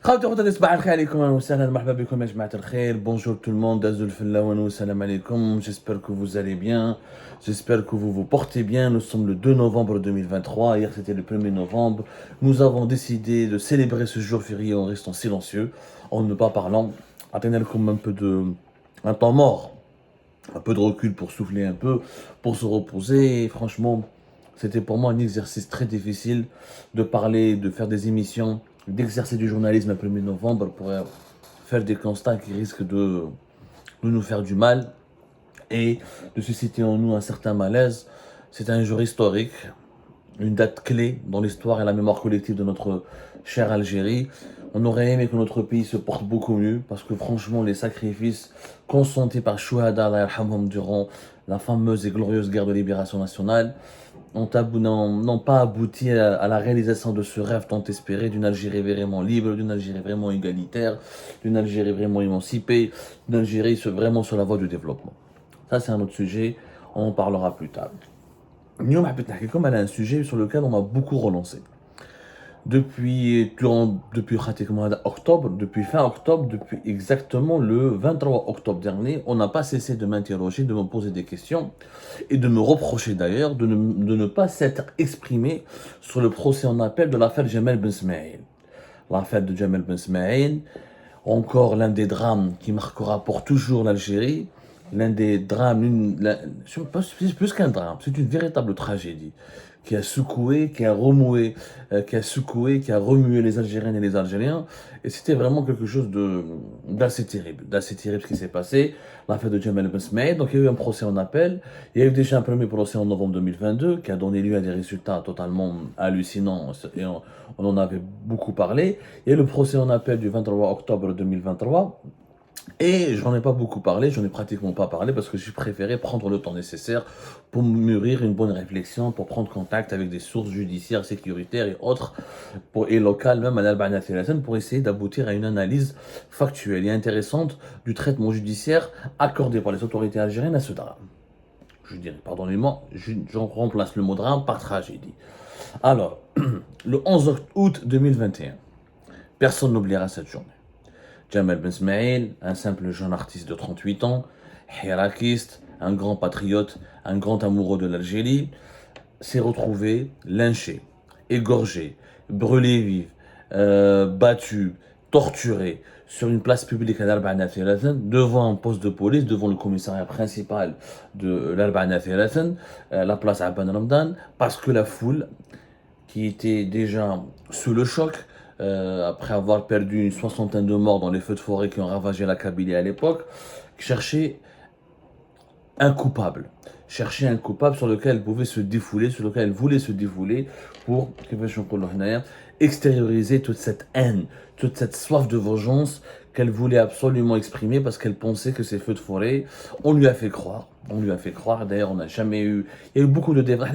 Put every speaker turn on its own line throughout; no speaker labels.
خاوتي خوتي صباح الخير عليكم اهلا وسهلا مرحبا بكم يا جماعه الخير bonjour tout le monde دازو الفلاوان والسلام عليكم j'espère que vous allez bien j'espère que vous vous portez bien nous sommes le 2 novembre 2023 hier c'était le 1er novembre nous avons décidé de célébrer ce jour férié en restant silencieux en ne pas parlant atteignons comme un temps mort un peu de recul pour souffler un peu pour se reposer et franchement c'était pour moi un exercice très difficile de parler, de faire des émissions, d'exercer du journalisme le 1er novembre pour faire des constats qui risquent de nous faire du mal et de susciter en nous un certain malaise. C'est un jour historique, une date clé dans l'histoire et la mémoire collective de notre chère Algérie. On aurait aimé que notre pays se porte beaucoup mieux parce que franchement les sacrifices consentis par Chouhada durant la fameuse et glorieuse guerre de libération nationale n'ont pas abouti à la réalisation de ce rêve tant espéré d'une Algérie vraiment libre, d'une Algérie vraiment égalitaire, d'une Algérie vraiment émancipée, d'une Algérie vraiment sur la voie du développement. Ça c'est un autre sujet, on en parlera plus tard. Nous, comme elle a un sujet sur lequel on m'a beaucoup relancé. Depuis pratiquement octobre, depuis fin octobre, depuis exactement le 23 octobre dernier, on n'a pas cessé de m'interroger, de me poser des questions et de me reprocher d'ailleurs de ne pas s'être exprimé sur le procès en appel de l'affaire Jamel Ben Smaïl. L'affaire de Jamel Ben Smaïl, encore l'un des drames qui marquera pour toujours l'Algérie, l'un des drames, plus qu'un drame, c'est une véritable tragédie qui a secoué, qui a remué, qui a remué les Algériennes et les Algériens. Et c'était vraiment quelque chose d'assez terrible ce qui s'est passé. L'affaire de Jamel Ben Smaïl. Donc il y a eu un procès en appel. Il y a eu déjà un premier procès en novembre 2022 qui a donné lieu à des résultats totalement hallucinants. Et on en avait beaucoup parlé. Il y a eu le procès en appel du 23 octobre 2023. Et j'en ai pas beaucoup parlé, j'en ai pratiquement pas parlé parce que j'ai préféré prendre le temps nécessaire pour mûrir une bonne réflexion, pour prendre contact avec des sources judiciaires, sécuritaires et autres, et locales, même à l'Albania Thélassène, pour essayer d'aboutir à une analyse factuelle et intéressante du traitement judiciaire accordé par les autorités algériennes à ce drame. Je dirais, pardonnez-moi, j'en remplace le mot drame par tragédie. Alors, le 11 août 2021, personne n'oubliera cette journée. Jamel Ben Smaïl, un simple jeune artiste de 38 ans, hirakiste, un grand patriote, un grand amoureux de l'Algérie, s'est retrouvé lynché, égorgé, brûlé vif, battu, torturé sur une place publique à l'Albania Thélassène, devant un poste de police, devant le commissariat principal de l'Albania Thélassène, la place Abban Ramdan, parce que la foule, qui était déjà sous le choc, après avoir perdu une soixantaine de morts dans les feux de forêt qui ont ravagé la Kabylie à l'époque, cherchait cherchait un coupable sur lequel elle pouvait se défouler, sur lequel elle voulait se défouler pour extérioriser toute cette haine, toute cette soif de vengeance qu'elle voulait absolument exprimer parce qu'elle pensait que ces feux de forêt, on lui a fait croire, d'ailleurs on n'a jamais eu, il y a eu beaucoup de débats,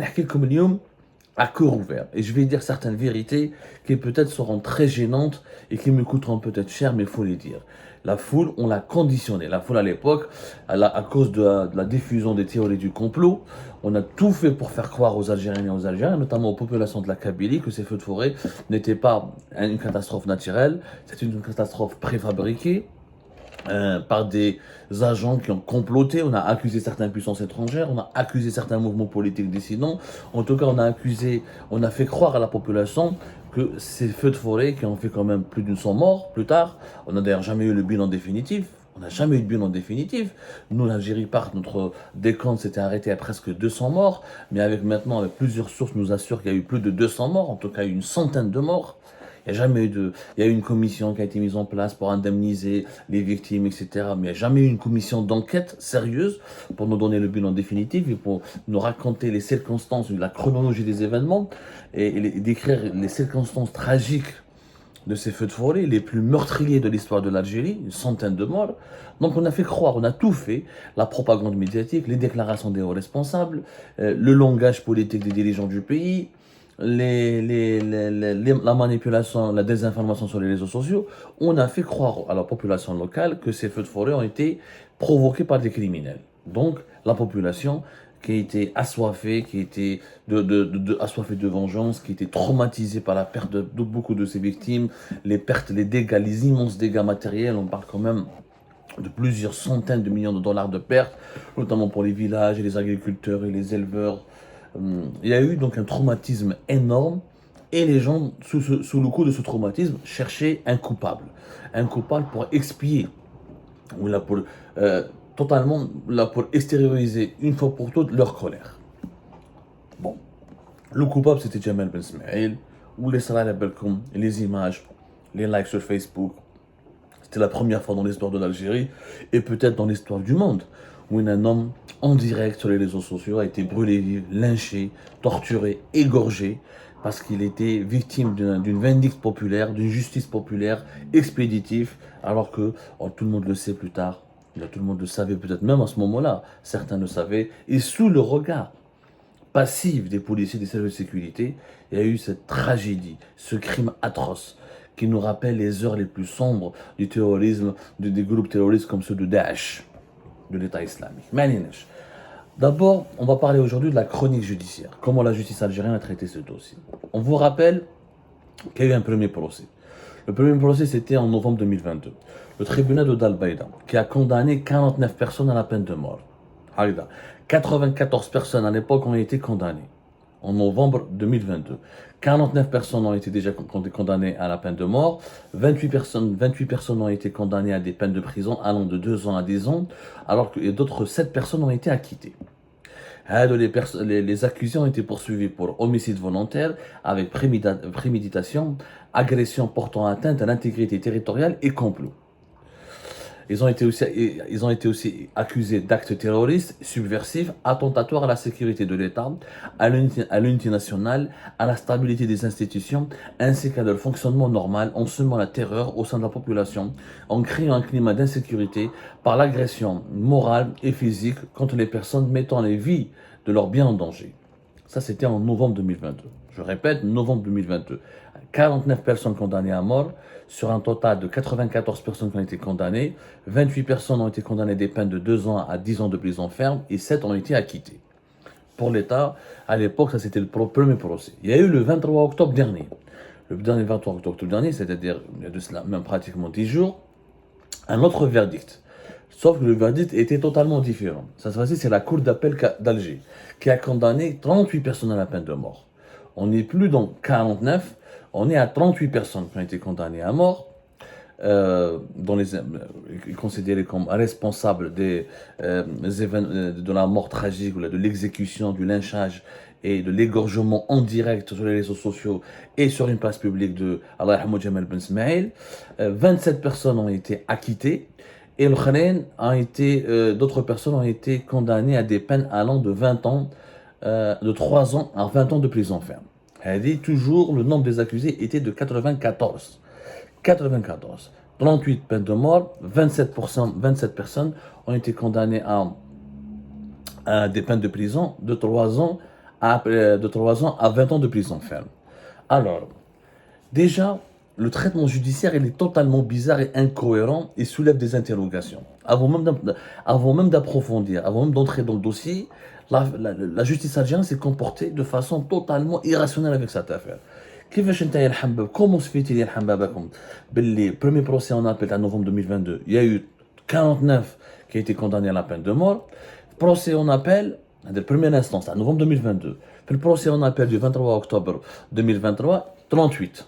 à cœur ouvert. Et je vais dire certaines vérités qui peut-être seront très gênantes et qui me coûteront peut-être cher, mais il faut les dire. La foule, on l'a conditionnée. La foule à l'époque, à cause de la diffusion des théories du complot, on a tout fait pour faire croire aux Algériens et aux Algériens, notamment aux populations de la Kabylie, que ces feux de forêt n'étaient pas une catastrophe naturelle, c'était une catastrophe préfabriquée, par des agents qui ont comploté. On a accusé certaines puissances étrangères, on a accusé certains mouvements politiques dissidents. En tout cas, on a fait croire à la population que ces feux de forêt qui ont fait quand même plus d'une 100 morts plus tard, on n'a d'ailleurs jamais eu le bilan définitif. On n'a jamais eu de bilan définitif. Nous, l'Algérie part, notre décompte s'était arrêté à presque 200 morts, mais avec plusieurs sources nous assurent qu'il y a eu plus de 200 morts, en tout cas une centaine de morts. Il n'y a jamais eu il y a eu une commission qui a été mise en place pour indemniser les victimes, etc. Mais il n'y a jamais eu une commission d'enquête sérieuse pour nous donner le bilan définitif et pour nous raconter les circonstances, la chronologie des événements et décrire les circonstances tragiques de ces feux de forêt, les plus meurtriers de l'histoire de l'Algérie, une centaine de morts. Donc on a fait croire, on a tout fait, la propagande médiatique, les déclarations des hauts responsables, le langage politique des dirigeants du pays, la manipulation, la désinformation sur les réseaux sociaux, on a fait croire à la population locale que ces feux de forêt ont été provoqués par des criminels. Donc, la population qui a été assoiffé, qui était assoiffé de vengeance, qui était traumatisé par la perte de beaucoup de ses victimes, les pertes, les dégâts, les immenses dégâts matériels. On parle quand même de plusieurs centaines de millions de dollars de pertes, notamment pour les villages et les agriculteurs et les éleveurs. Il y a eu donc un traumatisme énorme et les gens, sous le coup de ce traumatisme, cherchaient un coupable. Un coupable pour expier, ou là pour, totalement là pour extérioriser une fois pour toutes leur colère. Bon, le coupable c'était Jamal Ben Ismail, ou les images, les likes sur Facebook. C'était la première fois dans l'histoire de l'Algérie, et peut-être dans l'histoire du monde, où un homme en direct sur les réseaux sociaux a été brûlé vif, lynché, torturé, égorgé, parce qu'il était victime d'une vindicte populaire, d'une justice populaire expéditive, alors que tout le monde le sait plus tard, tout le monde le savait peut-être même à ce moment-là, certains le savaient, et sous le regard passif des policiers des services de sécurité, il y a eu cette tragédie, ce crime atroce qui nous rappelle les heures les plus sombres du terrorisme, des groupes terroristes comme ceux de Daesh, de l'État islamique. D'abord, on va parler aujourd'hui de la chronique judiciaire, comment la justice algérienne a traité ce dossier. On vous rappelle qu'il y a eu un premier procès. Le premier procès, c'était en novembre 2022. Le tribunal de Dalbaïda, qui a condamné 49 personnes à la peine de mort. 94 personnes à l'époque ont été condamnées en novembre 2022. 49 personnes ont été déjà condamnées à la peine de mort. 28 personnes ont été condamnées à des peines de prison allant de 2 ans à 10 ans, alors que d'autres 7 personnes ont été acquittées. Les accusés ont été poursuivis pour homicide volontaire avec préméditation, agression portant atteinte à l'intégrité territoriale et complot. Ils ont été aussi accusés d'actes terroristes, subversifs, attentatoires à la sécurité de l'État, à l'unité nationale, à la stabilité des institutions, ainsi qu'à leur fonctionnement normal, en semant la terreur au sein de la population, en créant un climat d'insécurité par l'agression morale et physique contre les personnes mettant les vies de leurs biens en danger. Ça, c'était en novembre 2022. Je répète, novembre 2022. 49 personnes condamnées à mort, sur un total de 94 personnes qui ont été condamnées. 28 personnes ont été condamnées à des peines de 2 ans à 10 ans de prison ferme et 7 ont été acquittées. Pour l'État, à l'époque, ça c'était le premier procès. Il y a eu le 23 octobre dernier. Le dernier 23 octobre dernier, c'est-à-dire il y a de cela même pratiquement 10 jours, un autre verdict. Sauf que le verdict était totalement différent. Cette fois-ci, c'est la Cour d'appel d'Alger qui a condamné 38 personnes à la peine de mort. On n'est plus dans 49, on est à 38 personnes qui ont été condamnées à mort, considérées comme responsables de la mort tragique, ou de l'exécution, du lynchage et de l'égorgement en direct sur les réseaux sociaux et sur une place publique de Allah yarhamou Jamal Ben Ismail. 27 personnes ont été acquittées et d'autres personnes ont été condamnées à des peines allant de 20 ans, de 3 ans à 20 ans de prison ferme. Toujours, le nombre des accusés était de 94. 94. 38 peines de mort, 27 personnes ont été condamnées à des peines de prison de 3 ans à 20 ans de prison ferme. Alors, déjà, le traitement judiciaire il est totalement bizarre et incohérent et soulève des interrogations. Avant même d'approfondir, avant même d'entrer dans le dossier, la justice algérienne s'est comportée de façon totalement irrationnelle avec cette affaire. Comment se fait-il le premier procès en appel en novembre 2022, il y a eu 49 qui ont été condamnés à la peine de mort. Procès en appel de première instance en novembre 2022. Le procès en appel du 23 octobre 2023, 38.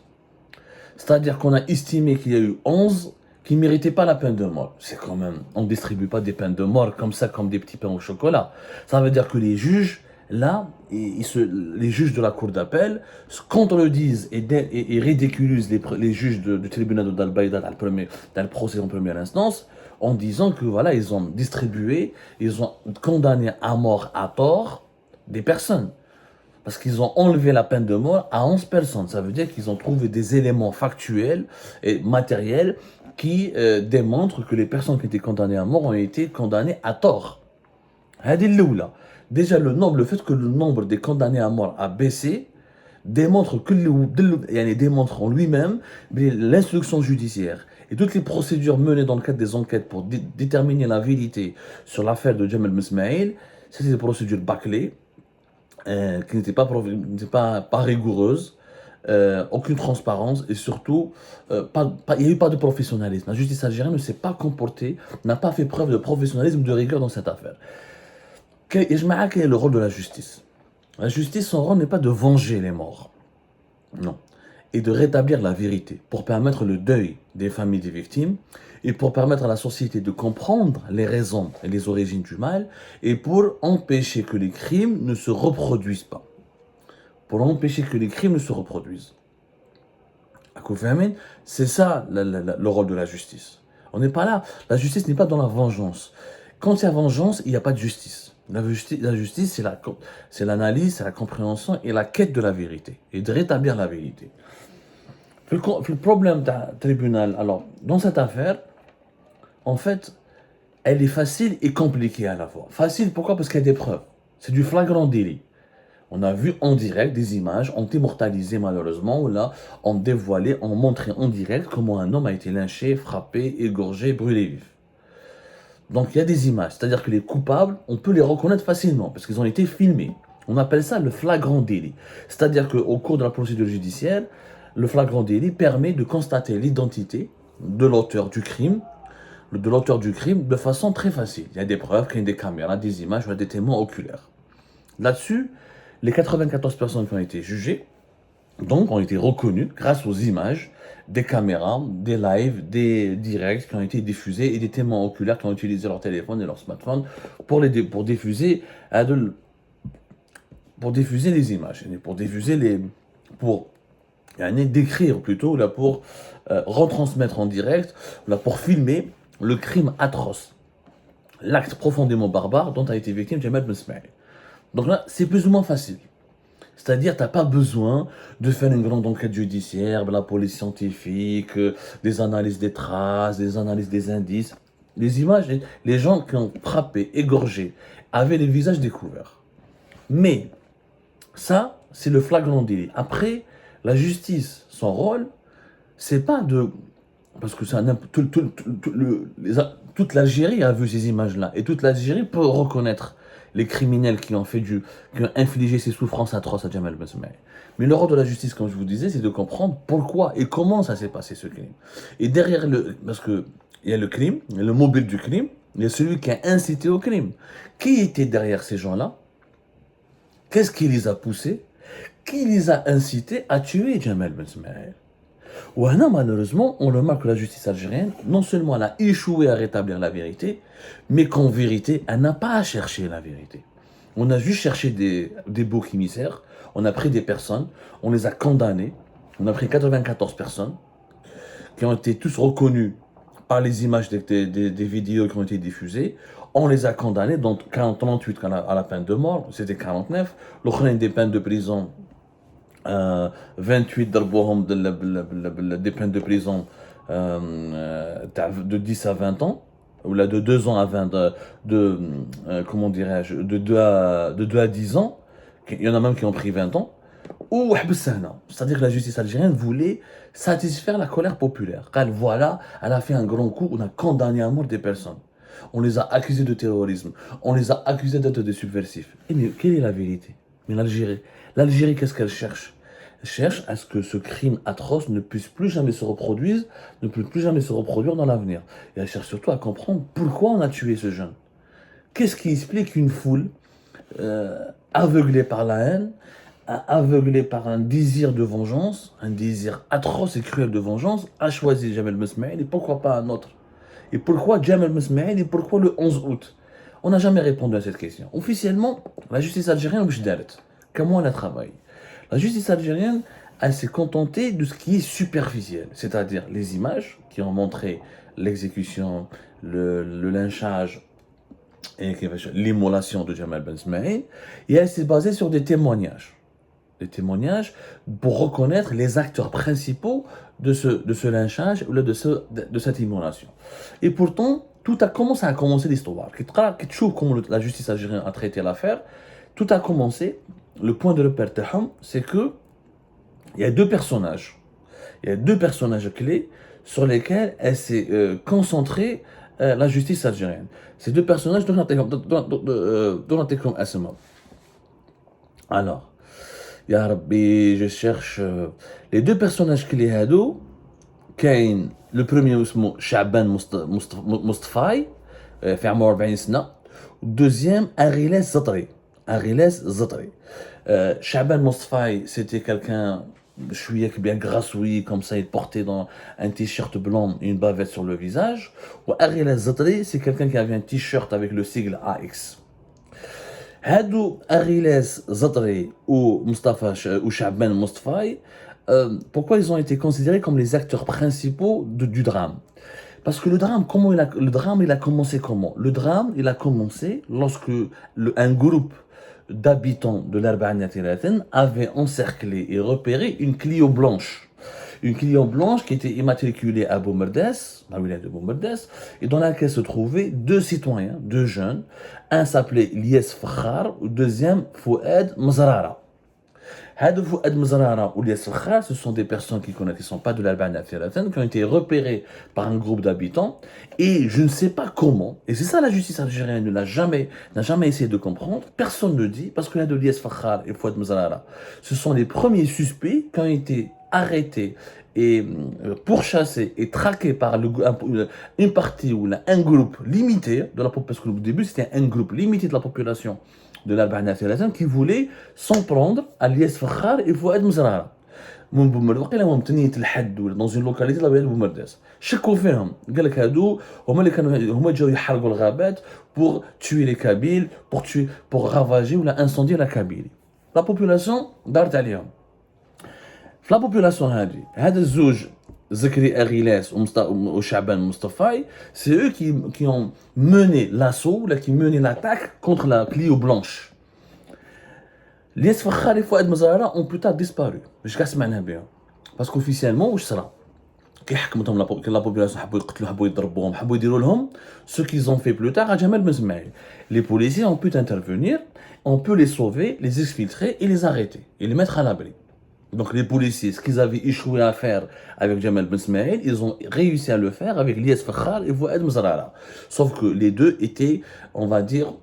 C'est-à-dire qu'on a estimé qu'il y a eu 11 qui ne méritaient pas la peine de mort. C'est quand même, on ne distribue pas des peines de mort comme ça, comme des petits pains au chocolat. Ça veut dire que les juges, là, les juges de la cour d'appel, contredisent et ridiculisent les juges du tribunal de Dalbaïda dans le procès en première instance, en disant que voilà, ils ont distribué, ils ont condamné à mort à tort des personnes. Parce qu'ils ont enlevé la peine de mort à 11 personnes. Ça veut dire qu'ils ont trouvé des éléments factuels et matériels qui démontrent que les personnes qui étaient condamnées à mort ont été condamnées à tort. Déjà, le fait que le nombre des condamnés à mort a baissé démontre en lui-même l'instruction judiciaire et toutes les procédures menées dans le cadre des enquêtes pour déterminer la vérité sur l'affaire de Jamal Ben Ismail, C'était des procédures bâclées, qui n'étaient pas rigoureuses, aucune transparence et surtout, il n'y a eu pas de professionnalisme. La justice algérienne ne s'est pas comportée, n'a pas fait preuve de professionnalisme, de rigueur dans cette affaire. Quel est le rôle de la justice? La justice, son rôle n'est pas de venger les morts, non, et de rétablir la vérité pour permettre le deuil des familles des victimes et pour permettre à la société de comprendre les raisons et les origines du mal et pour empêcher que les crimes ne se reproduisent pas. Pour empêcher que les crimes ne se reproduisent. C'est ça le rôle de la justice. On n'est pas là. La justice n'est pas dans la vengeance. Quand il y a vengeance, il n'y a pas de justice. La justice, c'est l'analyse, c'est la compréhension et la quête de la vérité. Et de rétablir la vérité. Le problème du tribunal, alors, dans cette affaire, en fait, elle est facile et compliquée à la fois. Facile, pourquoi? Parce qu'il y a des preuves. C'est du flagrant délit. On a vu en direct des images, ont immortalisé malheureusement, ou là, ont dévoilé, ont montré en direct comment un homme a été lynché, frappé, égorgé, brûlé vif. Donc il y a des images, c'est-à-dire que les coupables, on peut les reconnaître facilement, parce qu'ils ont été filmés. On appelle ça le flagrant délit. C'est-à-dire qu'au cours de la procédure judiciaire, le flagrant délit permet de constater l'identité de l'auteur du crime, de façon très facile. Il y a des preuves, il y a des caméras, des images, ou des témoins oculaires. Là-dessus, les 94 personnes qui ont été jugées, donc, ont été reconnues grâce aux images, des caméras, des lives, des directs qui ont été diffusés et des témoins oculaires qui ont utilisé leur téléphone et leur smartphone pour diffuser les images, pour décrire plutôt, là, pour retransmettre en direct, là, pour filmer le crime atroce, l'acte profondément barbare dont a été victime Jamal Ben Smaïl. Donc là, c'est plus ou moins facile. C'est-à-dire, tu n'as pas besoin de faire une grande enquête judiciaire, la police scientifique, des analyses des traces, des analyses des indices. Les images, les gens qui ont frappé, égorgé, avaient les visages découverts. Mais, ça, c'est le flagrant délit. Après, la justice, son rôle, c'est pas de... Parce que toute l'Algérie a vu ces images-là. Et toute l'Algérie peut reconnaître les criminels qui ont infligé ces souffrances atroces à Jamal Ben Smaïl. Mais le rôle de la justice, comme je vous disais, c'est de comprendre pourquoi et comment ça s'est passé, ce crime. Et derrière parce qu'il y a le crime, il y a le mobile du crime, il y a celui qui a incité au crime. Qui était derrière ces gens-là? Qu'est-ce qui les a poussés? Qui les a incités à tuer Jamal Ben Smaïl? Malheureusement, on remarque que la justice algérienne, non seulement elle a échoué à rétablir la vérité, mais qu'en vérité, elle n'a pas à chercher la vérité. On a juste cherché des boucs émissaires, on a pris des personnes, on les a condamnées, on a pris 94 personnes, qui ont été tous reconnues par les images des vidéos qui ont été diffusées, on les a condamnés, dont 38 à la peine de mort, c'était 49, l'autre des peines de prison, 28 des peines de prison de 10 à 20 ans, ou là de 2 ans à 20, comment dirais-je, de 2 à 10 ans, il y en a même qui ont pris 20 ans, ou c'est-à-dire que la justice algérienne voulait satisfaire la colère populaire. Car voilà, elle a fait un grand coup, on a condamné à mort des personnes. On les a accusés de terrorisme, on les a accusés d'être des subversifs. Et mais quelle est la vérité? Mais l'Algérie, qu'est-ce qu'elle cherche? Elle cherche à ce que ce crime atroce ne puisse plus jamais se reproduire, dans l'avenir. Et elle cherche surtout à comprendre pourquoi on a tué ce jeune. Qu'est-ce qui explique qu'une foule aveuglée par la haine, aveuglée par un désir de vengeance, un désir atroce et cruel de vengeance, a choisi Jamal Ben Smaïl et pourquoi pas un autre? Et pourquoi Jamal Ben Smaïl et pourquoi le 11 août? On n'a jamais répondu à cette question. Officiellement, la justice algérienne, comment elle a travaillé? La justice algérienne, elle s'est contentée de ce qui est superficiel, c'est-à-dire les images qui ont montré l'exécution, le lynchage et l'immolation de Jamal Ben Smaïl, et elle s'est basée sur des témoignages. Des témoignages pour reconnaître les acteurs principaux de ce lynchage ou de cette immolation. Et pourtant, comment ça a commencé l'histoire? Comment la justice algérienne a traité l'affaire? Tout a commencé, le point de repère, c'est que il y a deux personnages clés sur lesquels elle s'est concentrée la justice algérienne. Ces deux personnages dont comme asma. Alors, Ya Rabbi, je cherche les deux personnages qui les hadou. كاين le premier اسمه شعبان مصطفاي في عمره 40 سنه. Deuxième, Ariles Zatri. Ariles Zatri. Shaban Mostfaï, c'était quelqu'un chouïek bien grassoui, comme ça, il portait dans un t-shirt blanc et une bavette sur le visage. Ou Ariles Zatri, c'est quelqu'un qui avait un t-shirt avec le sigle AX. Hadou Ariles Zatri ou Mustafa ou Shaban Mostfaï, pourquoi ils ont été considérés comme les acteurs principaux du drame? Parce que le drame, il a commencé comment? Le drame, il a commencé lorsque un groupe d'habitants de l'Arba'aniyat Tiraten avait encerclé et repéré une Clio blanche. Une Clio blanche qui était immatriculée à Boumerdes, la wilaya de Boumerdes, et dans laquelle se trouvaient deux citoyens, deux jeunes. Un s'appelait Lies Fakhar, le deuxième Fouad Mzarara. Hadou Fouad Mzarara ou Lies Fakhar, ce sont des personnes qui ne sont pas de l'Arba'aniyat Tiraten, qui ont été repérées par un groupe d'habitants, et je ne sais pas comment, et c'est ça la justice algérienne n'a jamais essayé de comprendre, personne ne dit, parce que là de Lies Fakhar et Fouad Mzarara, ce sont les premiers suspects qui ont été arrêtés et pourchassés et traqués par une partie ou un groupe limité de la population, parce qu'au début c'était un groupe limité de la population de l'Arba'aniyat Tiraten qui voulait s'en prendre à Lies Fakhar et Fouad Mzarara. من بومرداس وقيلا هما تنية الحد ولا دون اون لوكاليتي لا بومرداس شكوا فيهم قال لك هادو هما اللي كانوا هما جاو يحرقوا الغابات بور توي لي كابيل بور رافاجي ولا انسوندي لا كابيلي لا بوبولاسيون دارت عليهم في لا بوبولاسيون هذا الزوج زكري أغيلاس وشعبان مصطفاي c'est eux qui ont mené l'assaut là qui mené l'attaque contre la Clio blanche. Lies Fakhar et Fouad Mzarara ont plus tard disparu. Je casse معناها بهم. Parce qu'officiellement واش صرا؟ كي حكمتهم لا population حبوا يقتلوا حبوا يضربوهم حبوا يديروا لهم ce qu'ils ont fait plus tard à Jamal Ben Smaïl. Les policiers ont pu intervenir, on peut les sauver, les exfiltrer et les arrêter et les mettre à l'abri. Donc les policiers, ce qu'ils avaient échoué à faire avec Jamal Ben Smaïl, ils ont réussi à le faire avec Lies Fakhar et Fouad Mzarara. Sauf que les deux étaient, on va dire,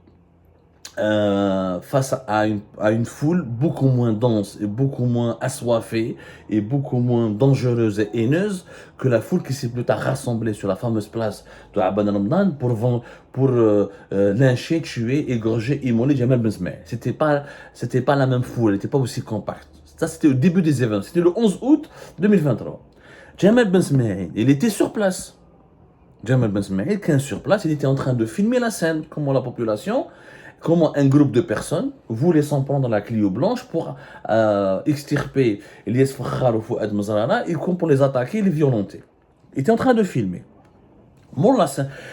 face à une foule beaucoup moins dense et beaucoup moins assoiffée et beaucoup moins dangereuse et haineuse que la foule qui s'est plus tard rassemblée sur la fameuse place de Aban Ramadan pour lyncher, tuer, égorger, immoler Jamal Ben Smaïl. C'était pas la même foule, elle n'était pas aussi compacte. Ça, c'était au début des événements. C'était le 11 août 2023. Jamal Ben Smaïl, il était sur place. Jamal Ben Smaïl, quand sur place, il était en train de filmer la scène, comment la population, comment un groupe de personnes voulait s'en prendre la Clio blanche pour extirper Lies Fakhar ou Fouad Mzarara et pour les attaquer et les violenter. Il était en train de filmer. Bon, là,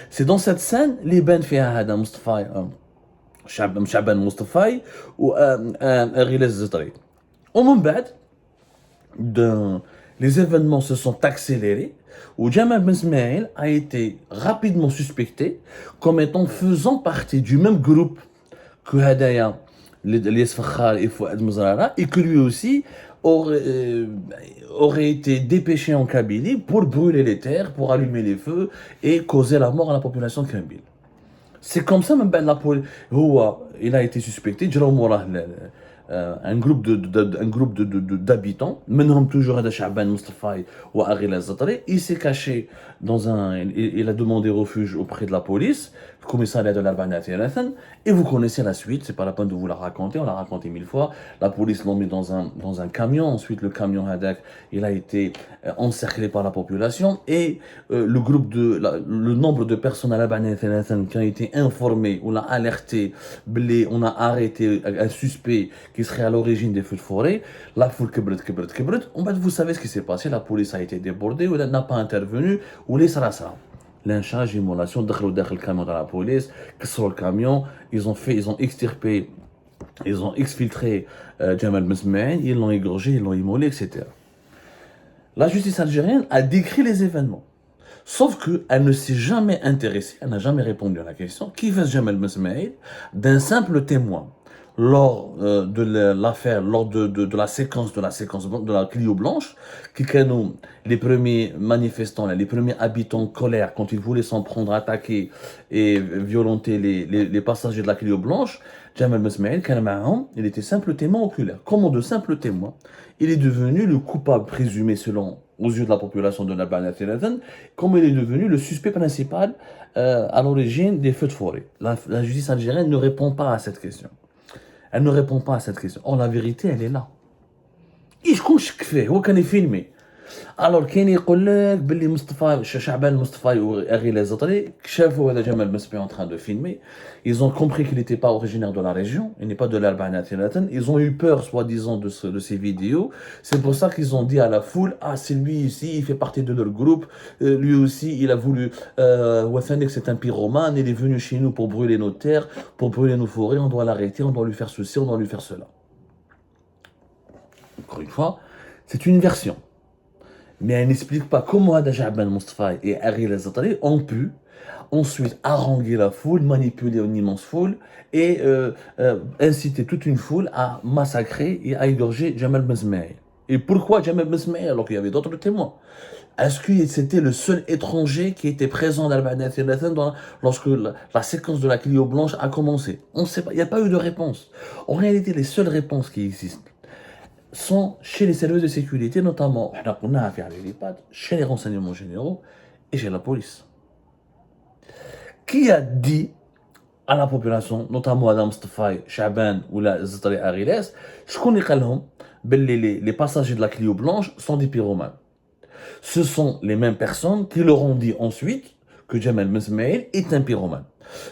c'est dans cette scène, les Ben Fiahada Mustafa, Shaban Mustafai ou Ariles Zatri. Au moment les événements se sont accélérés où Jamal Ben Smaïl a été rapidement suspecté comme étant faisant partie du même groupe que Hadaya, Lies Fakhar et Fouad Mzarara et que lui aussi aurait été dépêché en Kabylie pour brûler les terres, pour allumer les feux et causer la mort à la population kabyle. C'est comme ça même la police, il a été suspecté, un groupe d'habitants, menant toujours à Shaban Mustafai ou Ariles Zatri, il s'est caché il a demandé refuge auprès de la police, le commissariat de l'Arba'aniyat Tiraten, et vous connaissez la suite, c'est pas la peine de vous la raconter, on l'a raconté 1000 fois. La police l'a mis dans un camion, ensuite le camion Hadak, il a été encerclé par la population, et le nombre de personnes à l'Arba'aniyat Tiraten qui ont été informées, on l'a alerté, on a arrêté un suspect qui serait à l'origine des feux de forêt, la foule kibret. En fait, vous savez ce qui s'est passé, la police a été débordée, ou elle n'a pas intervenu, ou les sarasara. Lynchage, immolation, دخلوا داخل le camion dans la police, كسروا le camion, ils ont extirpé, ils ont exfiltré Jamal Ben Smaïl, ils l'ont égorgé, ils l'ont immolé, etc. La justice algérienne a décrit les événements. Sauf qu'elle ne s'est jamais intéressée, elle n'a jamais répondu à la question qui fait Jamal Ben Smaïl d'un simple témoin. lors de l'affaire, lors de la séquence de la Clio blanche, qui nous, les premiers manifestants, les premiers habitants en colère, quand ils voulaient s'en prendre, attaquer et violenter les passagers de la Clio blanche, Jamal Mesmaïl, il était simple témoin oculaire. Comment de simple témoin, il est devenu le coupable présumé selon aux yeux de la population de l'Albanie, comme il est devenu le suspect principal à l'origine des feux de forêt. La justice algérienne ne répond pas à cette question. Elle ne répond pas à cette question. Or, la vérité, elle est là. Et je compte fait, aucun est filmé. Alors, كاين يقول لك باللي مصطفى شعبان مصطفى وأغيل الزطري شافوا هذا جمال مسبي en train de filmer. Ils ont compris qu'il n'était pas originaire de la région, il n'est pas de l'Albanie. Ils ont eu peur, soi-disant, de ces vidéos. C'est pour ça qu'ils ont dit à la foule, ah, c'est lui ici, il fait partie de leur groupe. Lui aussi, il a voulu. Wafanek, c'est un pyromane, il est venu chez nous pour brûler nos terres, pour brûler nos forêts. On doit l'arrêter, on doit lui faire ceci, on doit lui faire cela. Encore une fois, c'est une version. Mais elle n'explique pas comment Hada Ja'ban Mustafa et Ari Lazatari ont pu ensuite haranguer la foule, manipuler une immense foule et inciter toute une foule à massacrer et à égorger Jamal Mesmaïl. Et pourquoi Jamal Mesmaïl alors qu'il y avait d'autres témoins? Est-ce que c'était le seul étranger qui était présent dans lorsque la séquence de la Clio blanche a commencé? On ne sait pas, il n'y a pas eu de réponse. En réalité, les seules réponses qui existent sont chez les services de sécurité, notamment chez les renseignements généraux et chez la police. Qui a dit à la population, notamment Adam Mustafa, Chaban ou la Zitari Ariles, je connais les passagers de la Clio blanche sont des pyromanes. Ce sont les mêmes personnes qui leur ont dit ensuite que Jamal Mesmaïl est un pyromane.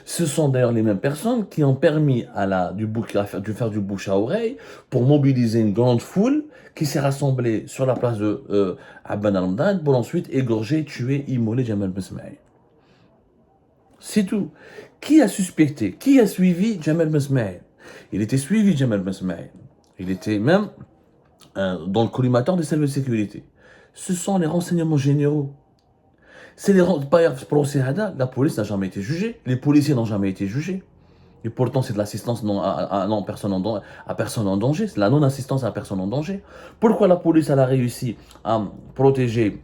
Ce sont d'ailleurs les mêmes personnes qui ont permis de faire du bouche à oreille pour mobiliser une grande foule qui s'est rassemblée sur la place de Abban al-Mdan pour ensuite égorger, tuer, immoler Jamal Mesmaïl. C'est tout. Qui a suspecté? Qui a suivi Jamal Mesmaïl? Il était suivi, Jamal Mesmaïl. Il était même dans le collimateur des services de sécurité. Ce sont les renseignements généraux. C'est les procès Hada, la police n'a jamais été jugée, les policiers n'ont jamais été jugés. Et pourtant, c'est de l'assistance à personne en danger, c'est la non-assistance à personne en danger. Pourquoi la police elle a réussi à protéger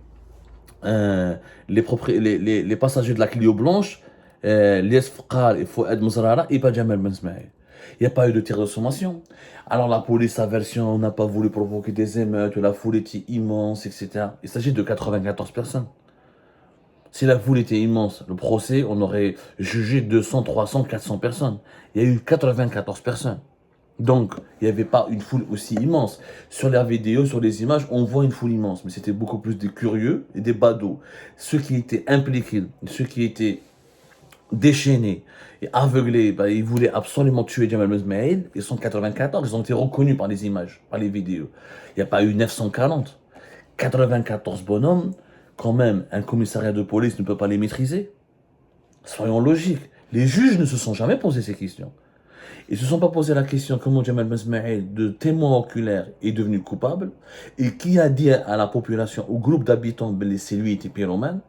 les passagers de la Clio blanche, Lies Fqar et Fouad Mouzrara et pas Jamal Mesmaïl? Il n'y a pas eu de tir de sommation. Alors la police, sa version, n'a pas voulu provoquer des émeutes, la foule était immense, etc. Il s'agit de 94 personnes. Si la foule était immense, le procès, on aurait jugé 200, 300, 400 personnes. Il y a eu 94 personnes. Donc, il n'y avait pas une foule aussi immense. Sur les vidéos, sur les images, on voit une foule immense. Mais c'était beaucoup plus des curieux et des badauds. Ceux qui étaient impliqués, ceux qui étaient déchaînés et aveuglés, ils voulaient absolument tuer Jamal Mesmaïl. Ils sont 94, ils ont été reconnus par les images, par les vidéos. Il n'y a pas eu 940. 94 bonhommes. Quand même, un commissariat de police ne peut pas les maîtriser. Soyons logiques. Les juges ne se sont jamais posé ces questions. Ils ne se sont pas posé la question comment Jamal Mesmaïl, de témoin oculaire, est devenu coupable et qui a dit à la population, au groupe d'habitants, que c'est lui était pyromane.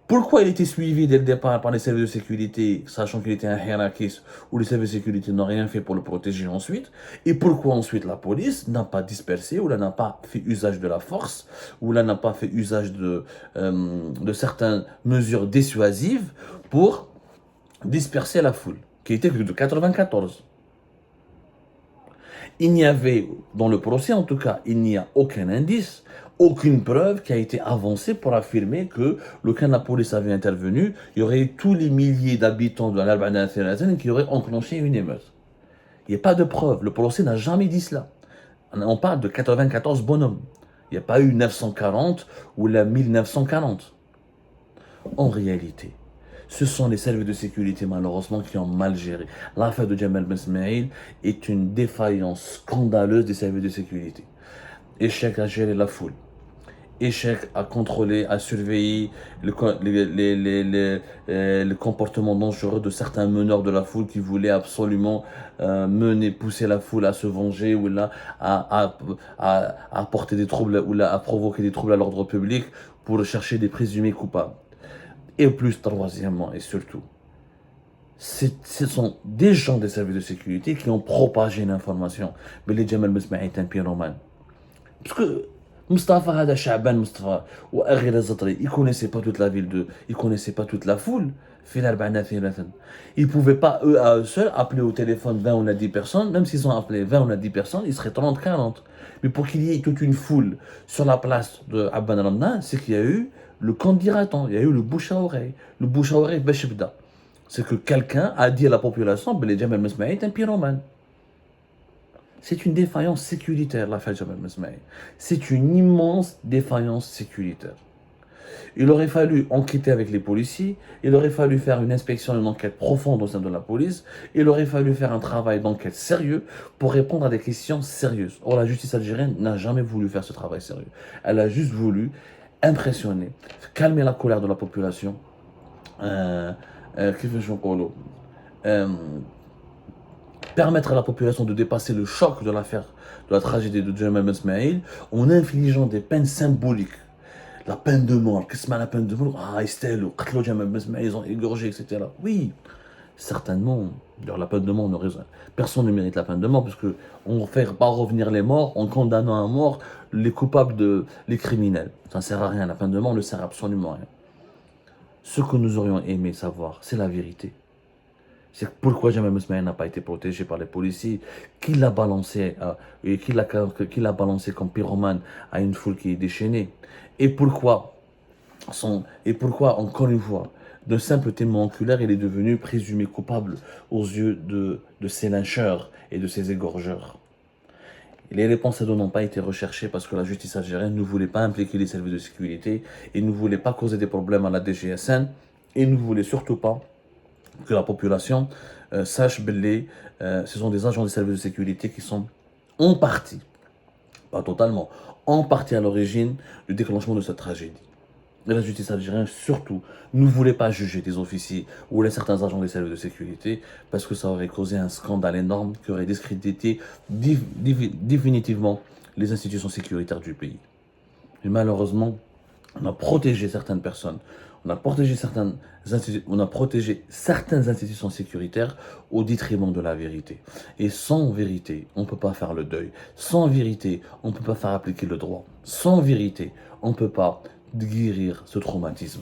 Pourquoi il était suivi dès le départ par les services de sécurité, sachant qu'il était un hirakis, où les services de sécurité n'ont rien fait pour le protéger ensuite? Et pourquoi ensuite la police n'a pas dispersé, ou n'a pas fait usage de la force, ou n'a pas fait usage de certaines mesures dissuasives pour disperser la foule, qui était de 94. Il n'y avait, dans le procès en tout cas, il n'y a aucun indice, aucune preuve qui a été avancée pour affirmer que le cas de la police avait intervenu, il y aurait tous les milliers d'habitants de l'Albanie qui auraient enclenché une émeute. Il n'y a pas de preuve, le procès n'a jamais dit cela. On parle de 94 bonhommes. Il n'y a pas eu 940 ou la 1940. En réalité, ce sont les services de sécurité, malheureusement, qui ont mal géré. L'affaire de Jamal Mesmaïl est une défaillance scandaleuse des services de sécurité. Échec à gérer la foule. Échec à contrôler, à surveiller le comportement dangereux de certains meneurs de la foule qui voulaient absolument pousser la foule à se venger ou là, à apporter des troubles ou là, à provoquer des troubles à l'ordre public pour chercher des présumés coupables. Et plus, troisièmement et surtout, Ce sont des gens des services de sécurité qui ont propagé l'information. Mais les Jamal Mesmaï est un pyromane. Parce que Mustafa Hada Shaban Mustafa ou Aghira Zatri, ils ne connaissaient pas toute la ville ils ne connaissaient pas toute la foule. Ils ne pouvaient pas, eux, à eux seuls, appeler au téléphone 20 ou 10 personnes. Même s'ils ont appelé 20 ou 10 personnes, ils seraient 30, 40. Mais pour qu'il y ait toute une foule sur la place de Abban Ramna, c'est qu'il y a eu le candidaton, il y a eu le bouche à oreille. Le bouche à oreille, Beshibda. C'est que quelqu'un a dit à la population, ben les Jamal Mesmaï est un pyromane. C'est une défaillance sécuritaire, l'affaire Jamal Mesmaï. C'est une immense défaillance sécuritaire. Il aurait fallu enquêter avec les policiers, il aurait fallu faire une inspection, une enquête profonde au sein de la police, il aurait fallu faire un travail d'enquête sérieux pour répondre à des questions sérieuses. Or, la justice algérienne n'a jamais voulu faire ce travail sérieux. Elle a juste voulu impressionner, calmer la colère de la population, permettre à la population de dépasser le choc de l'affaire, de la tragédie de Jamal Mesmaïl, en infligeant des peines symboliques. La peine de mort, qu'est-ce que c'est la peine de mort? Ah, Estelle, Jamal Mesmaïl, ils ont égorgé, etc. Oui, certainement. La peine de mort, personne ne mérite la peine de mort, parce qu'on ne fait pas revenir les morts en condamnant à mort les coupables, les criminels. Ça ne sert à rien, la peine de mort ne sert absolument à rien. Ce que nous aurions aimé savoir, c'est la vérité. C'est pourquoi Jamal Mesmaïl n'a pas été protégé par les policiers, qui l'a balancé, comme pyromane à une foule qui est déchaînée. Et pourquoi, encore une fois, d'un simple témoin oculaire, il est devenu présumé coupable aux yeux de ces lyncheurs et de ces égorgeurs. Les réponses à deux n'ont pas été recherchées parce que la justice algérienne ne voulait pas impliquer les services de sécurité et ne voulait pas causer des problèmes à la DGSN et ne voulait surtout pas que la population sache que ce sont des agents des services de sécurité qui sont en partie, pas totalement, en partie à l'origine du déclenchement de cette tragédie. Et la justice algérienne, surtout, ne voulait pas juger des officiers ou certains agents des services de sécurité parce que ça aurait causé un scandale énorme qui aurait discrédité définitivement les institutions sécuritaires du pays. Et malheureusement, on a protégé certaines personnes, on a protégé certaines institutions sécuritaires au détriment de la vérité. Et sans vérité, on ne peut pas faire le deuil. Sans vérité, on ne peut pas faire appliquer le droit. Sans vérité, on ne peut pas guérir ce traumatisme.